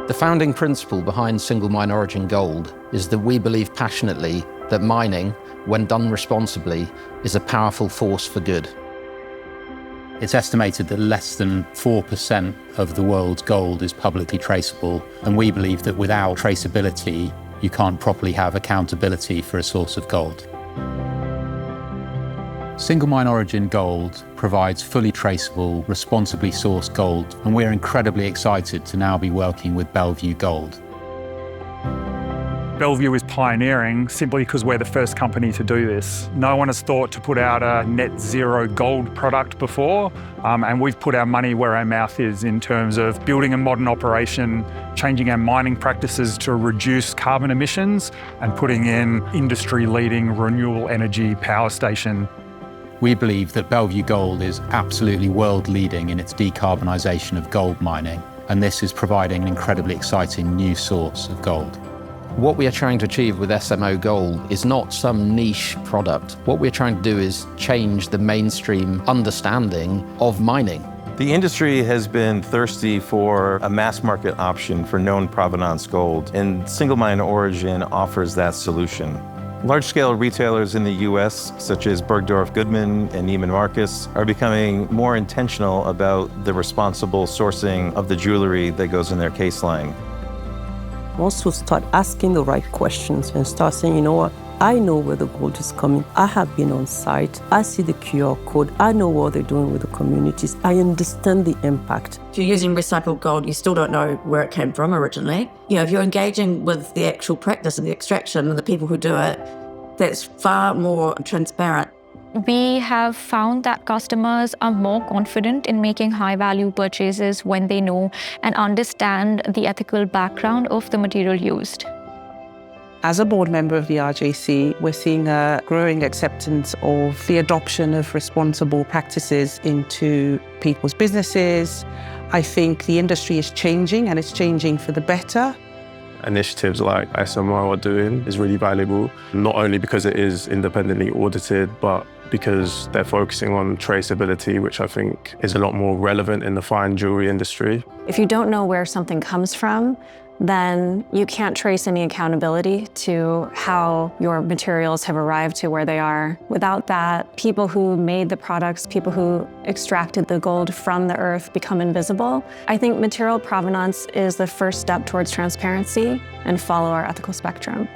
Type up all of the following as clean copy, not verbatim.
The founding principle behind single mine origin gold is that we believe passionately that mining, when done responsibly, is a powerful force for good. It's estimated that less than 4% of the world's gold is publicly traceable, and we believe that without traceability, you can't properly have accountability for a source of gold. Single mine origin gold provides fully traceable, responsibly sourced gold, and we're incredibly excited to now be working with Bellevue Gold. Bellevue is pioneering simply because we're the first company to do this. No one has thought to put out a net zero gold product before, and we've put our money where our mouth is in terms of building a modern operation, changing our mining practices to reduce carbon emissions, and putting in industry-leading renewable energy power station. We believe that Bellevue Gold is absolutely world-leading in its decarbonisation of gold mining, and this is providing an incredibly exciting new source of gold. What we are trying to achieve with SMO Gold is not some niche product. What we're trying to do is change the mainstream understanding of mining. The industry has been thirsty for a mass market option for known provenance gold, and single mine origin offers that solution. Large-scale retailers in the US, such as Bergdorf Goodman and Neiman Marcus, are becoming more intentional about the responsible sourcing of the jewelry that goes in their case line. Once we start asking the right questions and start saying, you know what, I know where the gold is coming. I have been on site. I see the QR code. I know what they're doing with the communities. I understand the impact. If you're using recycled gold, you still don't know where it came from originally. You know, if you're engaging with the actual practice and the extraction and the people who do it, that's far more transparent. We have found that customers are more confident in making high-value purchases when they know and understand the ethical background of the material used. As a board member of the RJC, we're seeing a growing acceptance of the adoption of responsible practices into people's businesses. I think the industry is changing, and it's changing for the better. Initiatives like SMO are doing is really valuable, not only because it is independently audited, but because they're focusing on traceability, which I think is a lot more relevant in the fine jewelry industry. If you don't know where something comes from, then you can't trace any accountability to how your materials have arrived to where they are. Without that, people who made the products, people who extracted the gold from the earth become invisible. I think material provenance is the first step towards transparency and follow our ethical spectrum.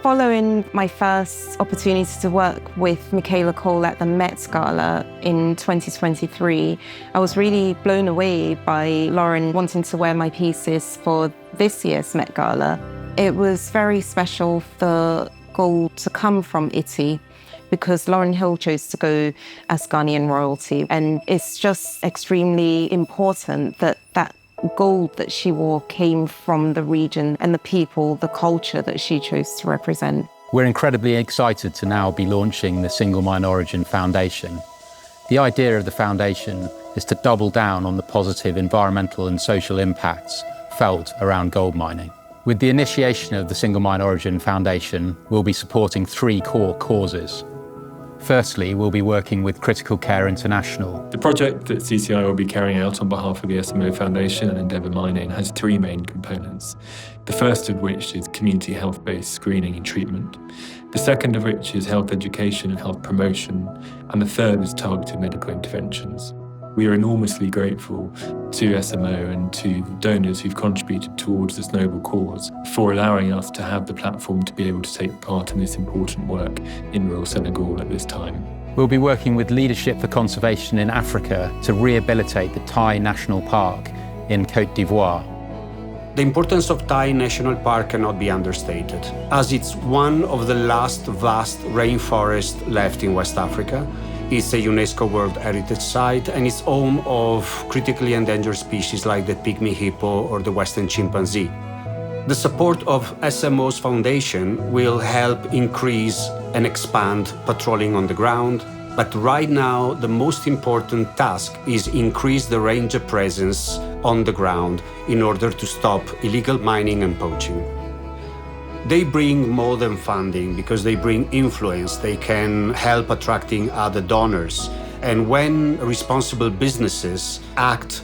Following my first opportunity to work with Michaela Cole at the Met Gala in 2023, I was really blown away by Lauren wanting to wear my pieces for this year's Met Gala. It was very special for gold to come from Italy because Lauryn Hill chose to go as Ghanaian royalty, and it's just extremely important that that gold that she wore came from the region and the people, the culture that she chose to represent. We're incredibly excited to now be launching the Single Mine Origin Foundation. The idea of the foundation is to double down on the positive environmental and social impacts felt around gold mining. With the initiation of the Single Mine Origin Foundation, we'll be supporting 3 core causes. Firstly, we'll be working with Critical Care International. The project that CCI will be carrying out on behalf of the SMO Foundation and Endeavour Mining has 3 main components. The first of which is community health-based screening and treatment. The second of which is health education and health promotion. And the third is targeted medical interventions. We are enormously grateful to SMO and to donors who've contributed towards this noble cause for allowing us to have the platform to be able to take part in this important work in rural Senegal at this time. We'll be working with Leadership for Conservation in Africa to rehabilitate the Taï National Park in Côte d'Ivoire. The importance of Taï National Park cannot be understated, as it's one of the last vast rainforests left in West Africa. It's a UNESCO World Heritage Site, and it's home of critically endangered species like the pygmy hippo or the western chimpanzee. The support of SMO's foundation will help increase and expand patrolling on the ground, but right now the most important task is increase the ranger presence on the ground in order to stop illegal mining and poaching. They bring more than funding because they bring influence. They can help attracting other donors. And when responsible businesses act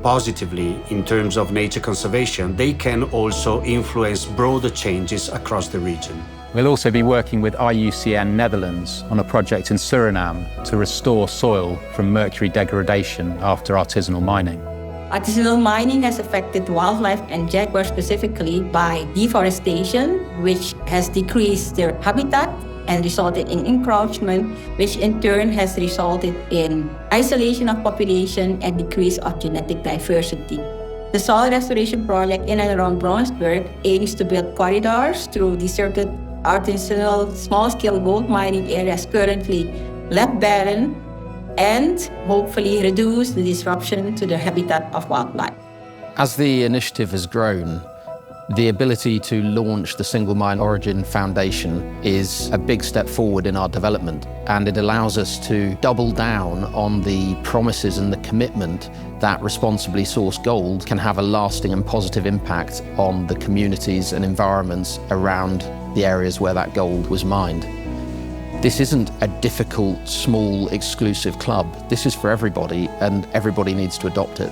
positively in terms of nature conservation, they can also influence broader changes across the region. We'll also be working with IUCN Netherlands on a project in Suriname to restore soil from mercury degradation after artisanal mining. Artisanal mining has affected wildlife and jaguars specifically by deforestation, which has decreased their habitat and resulted in encroachment, which in turn has resulted in isolation of population and decrease of genetic diversity. The soil restoration project in and around Brownsburg aims to build corridors through deserted artisanal small-scale gold mining areas currently left barren and hopefully reduce the disruption to the habitat of wildlife. As the initiative has grown, the ability to launch the Single Mine Origin Foundation is a big step forward in our development, and it allows us to double down on the promises and the commitment that responsibly sourced gold can have a lasting and positive impact on the communities and environments around the areas where that gold was mined. This isn't a difficult, small, exclusive club. This is for everybody, and everybody needs to adopt it.